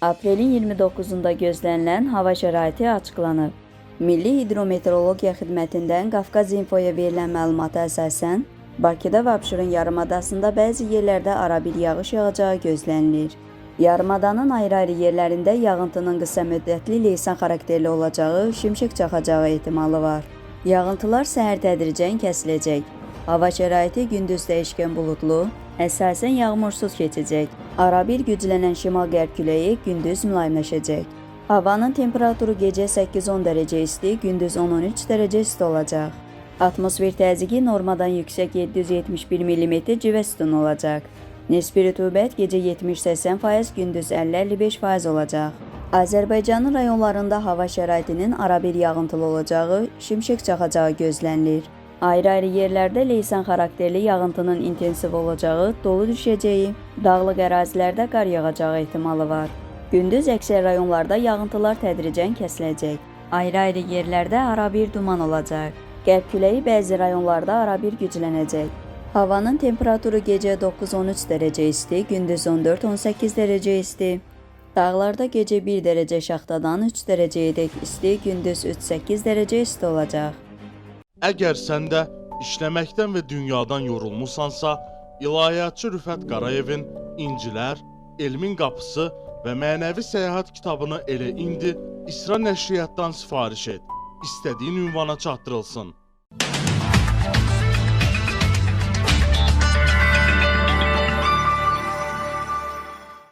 Aprelin 29-da gözlənilən hava şəraiti açıqlanıb. Milli Hidrometeorologiya Xidmətindən Qafqaz İnfoya verilən məlumata əsasən, Bakıda və Abşeron yarımadasında bəzi yerlərdə arabir yağış yağacağı gözlənilir. Yarımadanın ayrı-ayrı yerlərində yağıntının qısa müddətli leysan xarakterli olacağı, şimşək çaxacağı ehtimalı var. Yağıntılar səhər tədricən kəsiləcək. Hava şəraiti gündüz dəyişkən buludlu, əsasən yağmursuz keçəcək. Arabir güclənən şimal-qərb küləyi gündüz mülayimləşəcək. Havanın temperaturu gecə 8-10 dərəcə isti, gündüz 10-13 dərəcə isti olacaq. Atmosfer təzyiqi normadan yüksək 771 mm civə sütun olacaq. Nisbi rütubət gecə 70-80%, gündüz 50-55% olacaq. Azərbaycanın rayonlarında hava şəraitinin arabir yağıntılı olacağı, şimşək çaxacağı gözlənilir. Ayrı-ayrı yerlərdə leysan xarakterli yağıntının intensiv olacağı, dolu düşəcəyi, dağlıq ərazilərdə qar yağacağı ehtimalı var. Gündüz əksər rayonlarda yağıntılar tədricən kəsiləcək. Ayrı-ayrı yerlərdə arabir duman olacaq. Qərb küləyi bəzi rayonlarda arabir güclənəcək. Havanın temperaturu gecə 9-13 dərəcə isti, gündüz 14-18 dərəcə isti. Dağlarda gecə 1 dərəcə şaxtadan 3 dərəcəyədək isti, gündüz 3-8 dərəcə isti olacaq. Əgər sən də işləməkdən və dünyadan yorulmusansa, İlahiyyatçı Rüfət Qarayevin İncilər, Elmin Qapısı və Mənəvi Səyahət kitabını elə indi İsra Nəşriyyatdan sifariş et. İstədiyin ünvana çatdırılsın.